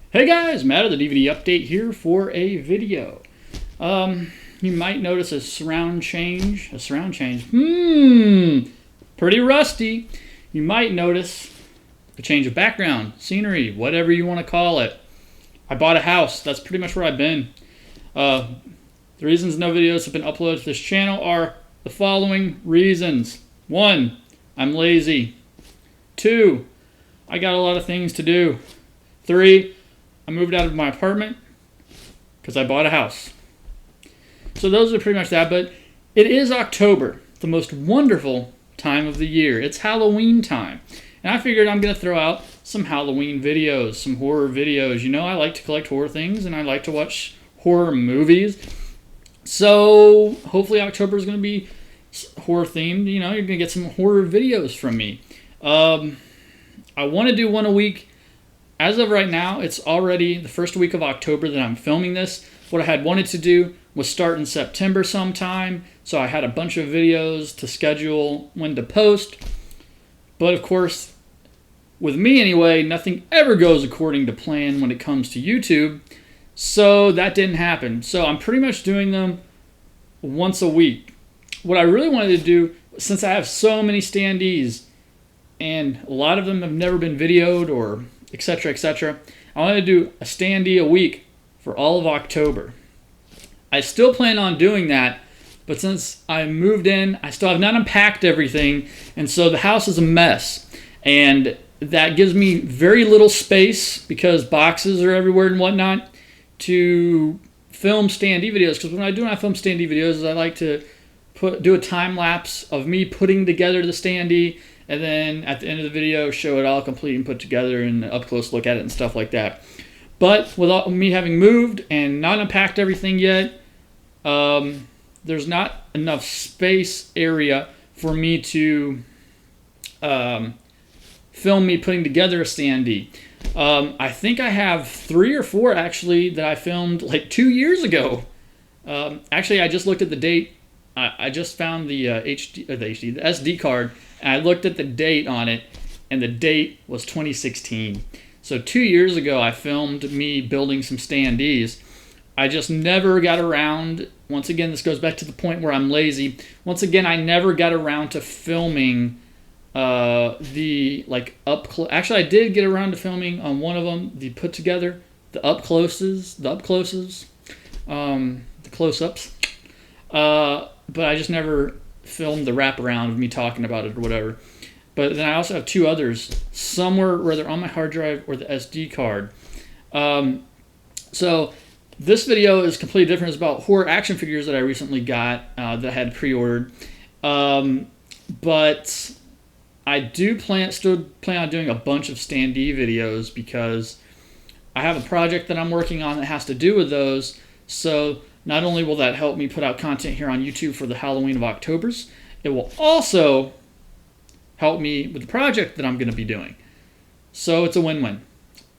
Hey guys, Matt of the DVD Update here for a video. You might notice a surround change. Pretty rusty. You might notice a change of background, scenery, whatever you want to call it. I bought a house. That's pretty much where I've been. The reasons no videos have been uploaded to this channel are the following reasons. 1, I'm lazy. 2, I got a lot of things to do. 3, I moved out of my apartment because I bought a house. So those are pretty much that, but it is October, the most wonderful time of the year. It's Halloween time. And I figured I'm going to throw out some Halloween videos, some horror videos. You know, I like to collect horror things and I like to watch horror movies. So hopefully October is going to be horror themed. You know, you're going to get some horror videos from me. I want to do one a week. As of right now, it's already the first week of October that I'm filming this. What I had wanted to do was start in September sometime, so I had a bunch of videos to schedule when to post. But of course, with me anyway, nothing ever goes according to plan when it comes to YouTube, so that didn't happen. So I'm pretty much doing them once a week. What I really wanted to do, since I have so many standees, and a lot of them have never been videoed or etc., etc., I want to do a standee a week for all of October. I still plan on doing that, but since I moved in, I still have not unpacked everything, and so the house is a mess. And that gives me very little space, because boxes are everywhere and whatnot, to film standee videos. Because when I film standee videos, I like to do a time lapse of me putting together the standee, and then at the end of the video, show it all complete and put together and an up-close look at it and stuff like that. But without me having moved and not unpacked everything yet, there's not enough space area for me to film me putting together a standee. I think I have 3 or 4 actually that I filmed like 2 years ago. Actually, I just looked at the date. I just found the SD card, and I looked at the date on it, and the date was 2016. So 2 years ago, I filmed me building some standees. I just never got around. Once again, this goes back to the point where I'm lazy. Once again, I never got around to filming the Actually, I did get around to filming on one of them, the put together, the close-ups. But I just never filmed the wraparound of me talking about it or whatever. But then I also have 2 others somewhere, whether on my hard drive or the SD card. So this video is completely different. It's about horror action figures that I recently got that I had pre-ordered. But I still plan on doing a bunch of standee videos, because I have a project that I'm working on that has to do with those. So not only will that help me put out content here on YouTube for the Halloween of Octobers, it will also help me with the project that I'm going to be doing. So it's a win-win.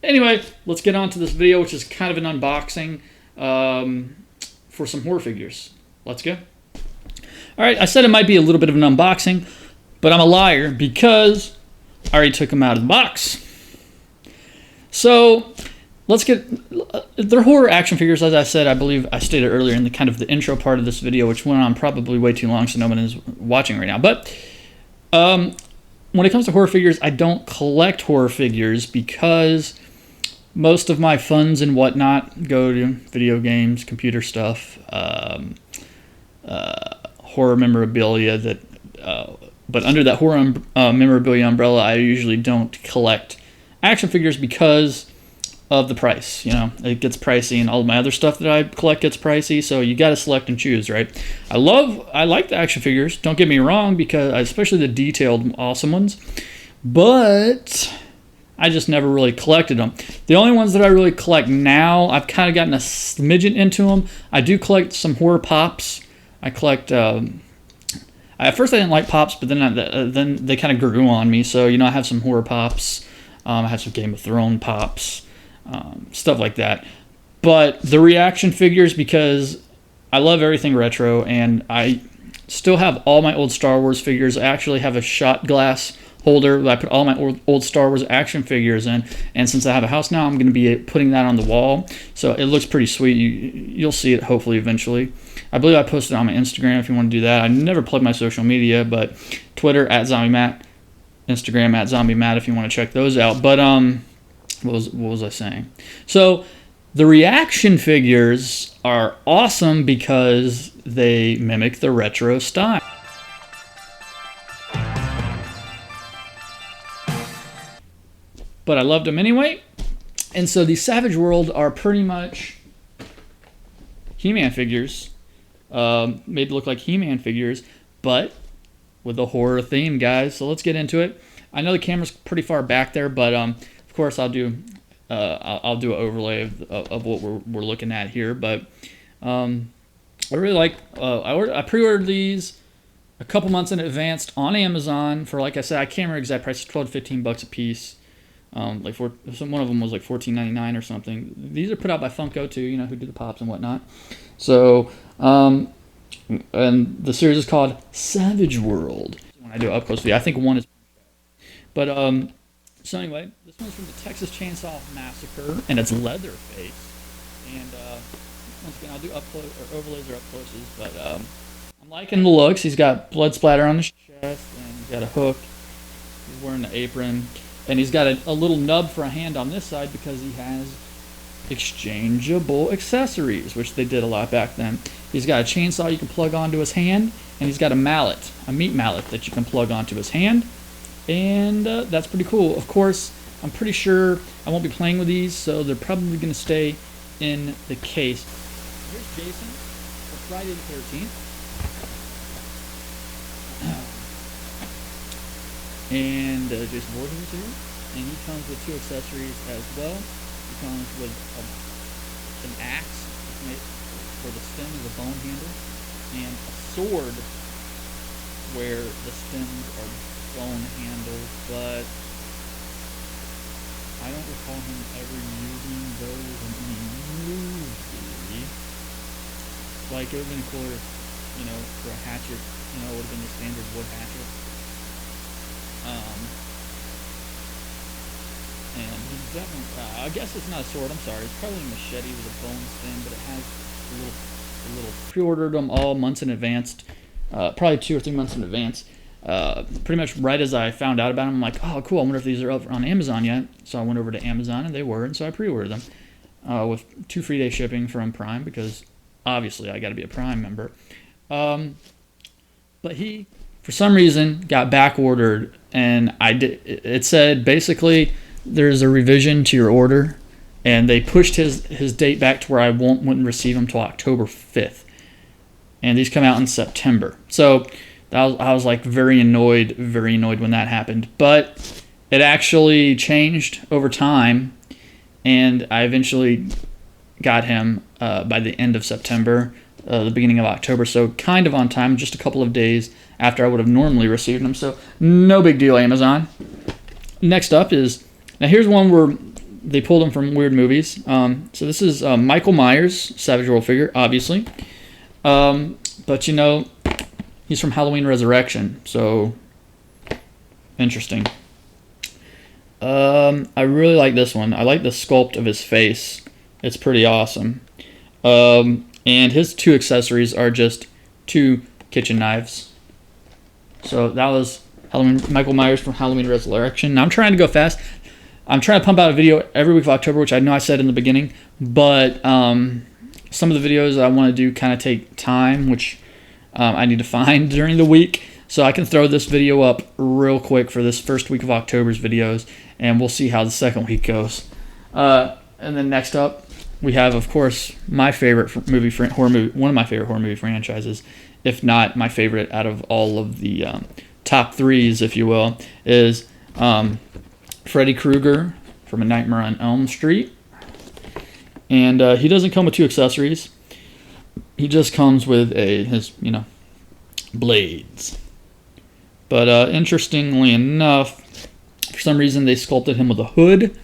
Anyway, let's get on to this video, which is kind of an unboxing for some horror figures. Let's go. All right, I said it might be a little bit of an unboxing, but I'm a liar, because I already took them out of the box. So let's get. They're horror action figures, as I said. I believe I stated earlier in the kind of the intro part of this video, which went on probably way too long, so no one is watching right now. But when it comes to horror figures, I don't collect horror figures, because most of my funds and whatnot go to video games, computer stuff, horror memorabilia. But under that horror memorabilia umbrella, I usually don't collect action figures because of the price. You know, it gets pricey, and all of my other stuff that I collect gets pricey, so you got to select and choose, right? I like the action figures, don't get me wrong, because especially the detailed awesome ones, but I just never really collected them. The only ones that I really collect now, I've kind of gotten a smidgen into them. I do collect some horror pops. I collect at first I didn't like pops, but then they kind of grew on me. So, you know, I have some horror pops. I have some Game of Thrones pops, stuff like that. But the reaction figures, because I love everything retro, and I still have all my old Star Wars figures. I actually have a shot glass holder that I put all my old Star Wars action figures in. And since I have a house now, I'm going to be putting that on the wall. So it looks pretty sweet. You'll see it hopefully eventually. I believe I posted it on my Instagram if you want to do that. I never plug my social media, but Twitter @ZombieMatt, Instagram @ZombieMatt if you want to check those out. But what was I saying? So the reaction figures are awesome because they mimic the retro style. But I loved them anyway. And so these Savage World are pretty much He-Man figures. Made to look like He-Man figures, but with a horror theme, guys. So let's get into it. I know the camera's pretty far back there, but of course I'll do an overlay of what we're looking at here. But I really like. I pre-ordered these a couple months in advance on Amazon for, like I said, I can't remember exact price, $12 to $15 a piece. One of them was like $14.99 or something. These are put out by Funko too, who do the pops and whatnot. So, and the series is called Savage World. When I do up close view, I think one is. But so anyway, this one's from the Texas Chainsaw Massacre, and it's Leatherface. And once again, I'll do up close or overlays or up closes. But I'm liking the looks. He's got blood splatter on his chest, and he's got a hook. He's wearing an apron. And he's got a little nub for a hand on this side because he has exchangeable accessories, which they did a lot back then. He's got a chainsaw you can plug onto his hand, and he's got a mallet, a meat mallet that you can plug onto his hand. And that's pretty cool. Of course, I'm pretty sure I won't be playing with these, so they're probably going to stay in the case. Here's Jason for Friday the 13th. And Jason Voorhees here, and he comes with 2 accessories as well. He comes with an axe for the stem of the bone handle, and a sword where the stems are bone handles, but I don't recall him ever using those in any movie. Like, it would have been cooler, for a hatchet, it would have been the standard wood hatchet. And he's definitely, I guess it's not a sword, I'm sorry, it's probably a machete with a bone stem, but it has a little pre-ordered them all months in advance, probably 2 or 3 months in advance. Pretty much right as I found out about them, I'm like, oh cool, I wonder if these are up on Amazon yet. So I went over to Amazon, and they were, and so I pre-ordered them with 2 free day shipping from Prime, because obviously I got to be a Prime member. But he, for some reason, got back ordered, and it said basically there's a revision to your order, and they pushed his date back to where I wouldn't receive them till October 5th, and these come out in September. So I was like very annoyed when that happened, but it actually changed over time, and I eventually got him by the end of September, the beginning of October, so kind of on time, just a couple of days after I would have normally received them, so no big deal, Amazon. Next up is, now here's one where they pulled them from weird movies. So this is Michael Myers, Savage World figure, obviously. But he's from Halloween Resurrection, so interesting. I really like this one. I like the sculpt of his face. It's pretty awesome. And his 2 accessories are just 2 kitchen knives. So that was Michael Myers from Halloween Resurrection. Now I'm trying to go fast. I'm trying to pump out a video every week of October, which I know I said in the beginning, but some of the videos that I want to do kind of take time, which I need to find during the week. So I can throw this video up real quick for this first week of October's videos, and we'll see how the second week goes. And then next up, we have, of course, my favorite horror movie, one of my favorite horror movie franchises, if not my favorite out of all of the top 3s, if you will, is Freddy Krueger from A Nightmare on Elm Street. And he doesn't come with 2 accessories. He just comes with his blades. But interestingly enough, for some reason they sculpted him with a hood.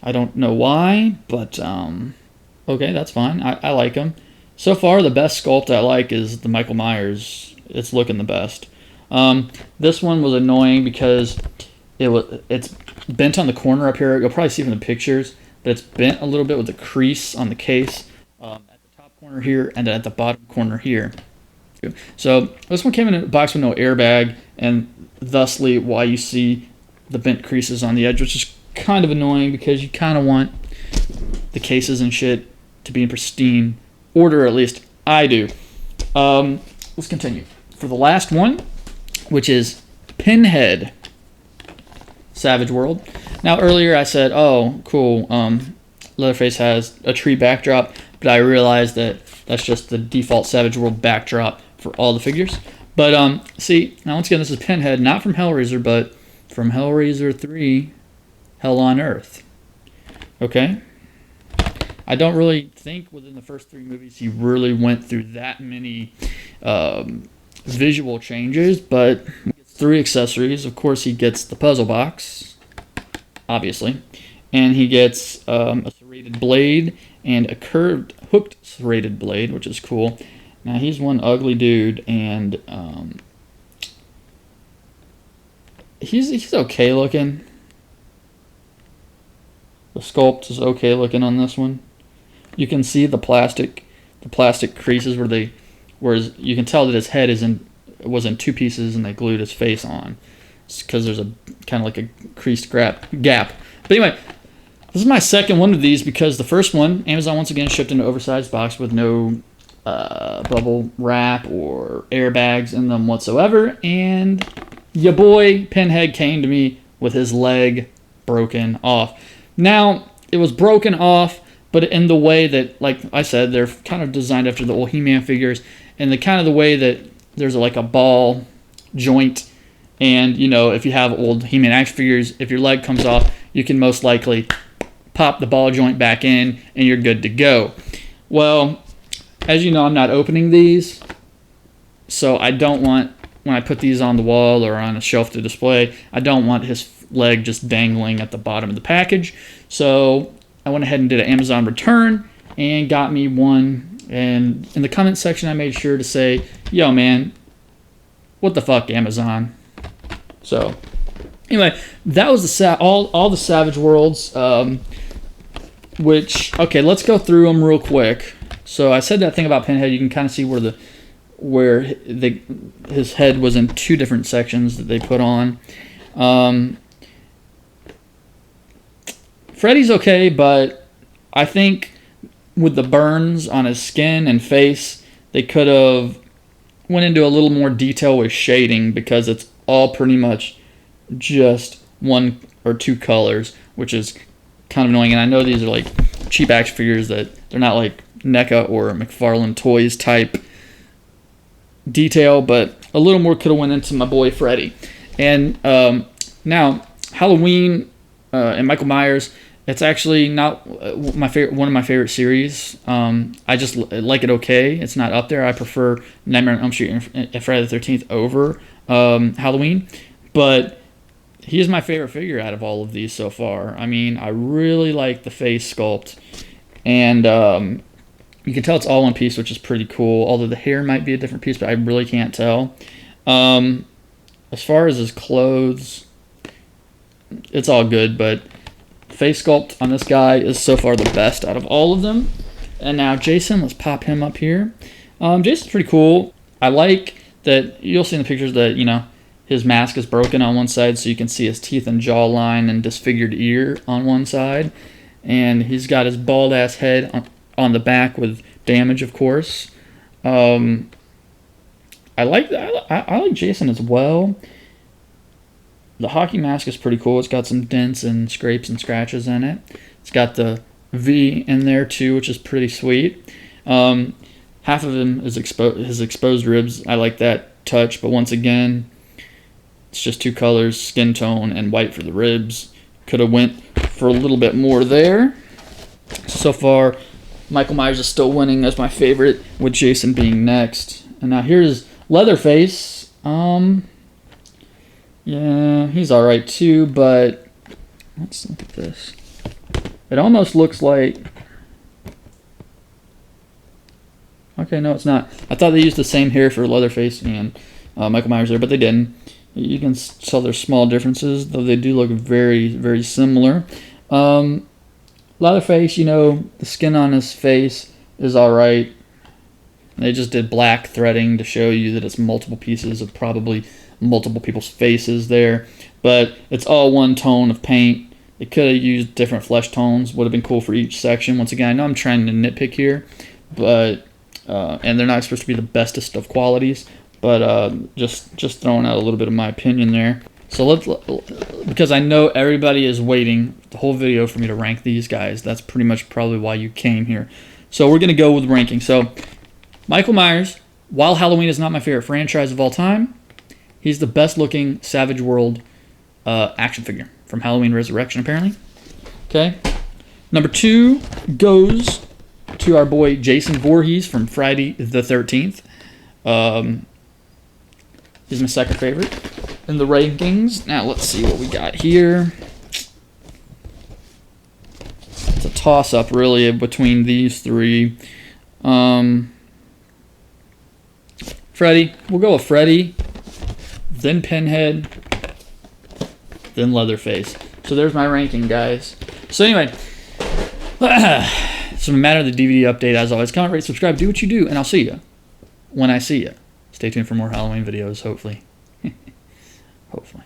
I don't know why, but okay, that's fine. I like him. So far, the best sculpt I like is the Michael Myers. It's looking the best. This one was annoying because it's bent on the corner up here. You'll probably see from the pictures, but it's bent a little bit with the crease on the case at the top corner here and then at the bottom corner here. So this one came in a box with no airbag, and thusly why you see the bent creases on the edge, which is kind of annoying because you kind of want the cases and shit to be in pristine order, at least I do. Let's continue. For the last one, which is Pinhead Savage World. Now earlier I said, oh, cool, Leatherface has a tree backdrop, but I realized that that's just the default Savage World backdrop for all the figures. But see, now once again, this is Pinhead, not from Hellraiser, but from Hellraiser 3, Hell on Earth. Okay? I don't really think within the first 3 movies he really went through that many visual changes, but he gets 3 accessories. Of course, he gets the puzzle box, obviously, and he gets a serrated blade and a curved, hooked serrated blade, which is cool. Now, he's one ugly dude, and he's okay looking. The sculpt is okay looking on this one. You can see the plastic creases where you can tell that his head was in 2 pieces and they glued his face on. It's because there's a kind of like a creased gap. But anyway, this is my second one of these because the first one, Amazon once again shipped in an oversized box with no bubble wrap or airbags in them whatsoever, and your boy Pinhead came to me with his leg broken off. Now, it was broken off, but in the way that, like I said, they're kind of designed after the old He-Man figures, and the kind of the way that there's like a ball joint, and you know, if you have old He-Man action figures, if your leg comes off, you can most likely pop the ball joint back in, and you're good to go. Well, as you know, I'm not opening these, so I don't want, when I put these on the wall or on a shelf to display, I don't want his leg just dangling at the bottom of the package. So I went ahead and did an Amazon return and got me one. And in the comment section, I made sure to say, yo, man, what the fuck, Amazon? So anyway, that was all the Savage Worlds, which, okay, let's go through them real quick. So I said that thing about Pinhead. You can kind of see where his head was in 2 different sections that they put on. Freddy's okay, but I think with the burns on his skin and face, they could have went into a little more detail with shading because it's all pretty much just 1 or 2 colors, which is kind of annoying. And I know these are like cheap action figures that they're not like NECA or McFarlane Toys type detail, but a little more could have went into my boy Freddy. And now Halloween and Michael Myers, it's actually not one of my favorite series. I just like it okay. It's not up there. I prefer Nightmare on Elm Street and Friday the 13th over Halloween, but he is my favorite figure out of all of these so far. I mean, I really like the face sculpt, and you can tell it's all one piece, which is pretty cool, although the hair might be a different piece, but I really can't tell. As far as his clothes, it's all good, but face sculpt on this guy is so far the best out of all of them. And now Jason, let's pop him up here. Jason's pretty cool. I like that you'll see in the pictures that, you know, his mask is broken on one side, so you can see his teeth and jawline and disfigured ear on one side. And he's got his bald-ass head on the back with damage, of course. I like that. I like Jason as well. The hockey mask is pretty cool. It's got some dents and scrapes and scratches in it. It's got the V in there too, which is pretty sweet. Half of him is his exposed ribs. I like that touch, but once again, it's just 2 colors, skin tone and white for the ribs. Could have went for a little bit more there. So far, Michael Myers is still winning as my favorite, with Jason being next. And now here's Leatherface. Yeah, he's alright too, but let's look at this. It almost looks like... Okay, no, it's not. I thought they used the same hair for Leatherface and Michael Myers there, but they didn't. You can tell there's small differences, though they do look very, very similar. Leatherface, you know, the skin on his face is alright. They just did black threading to show you that it's multiple pieces of probably multiple people's faces there. But it's all one tone of paint. They could have used different flesh tones. Would have been cool for each section. Once again, I know I'm trying to nitpick here, but and they're not supposed to be the bestest of qualities. But just throwing out a little bit of my opinion there. So because I know everybody is waiting the whole video for me to rank these guys. That's pretty much probably why you came here. So we're going to go with ranking. So Michael Myers, while Halloween is not my favorite franchise of all time, he's the best looking Savage World action figure from Halloween Resurrection, apparently. Okay. Number 2 goes to our boy Jason Voorhees from Friday the 13th. He's my second favorite in the rankings. Now let's see what we got here. It's a toss-up really between these three. Freddy. We'll go with Freddy, then Pinhead, then Leatherface. So there's my ranking, guys. So anyway, it's a matter of the DVD update. As always, comment, rate, subscribe, do what you do, and I'll see you when I see you. Stay tuned for more Halloween videos, hopefully. Hopefully.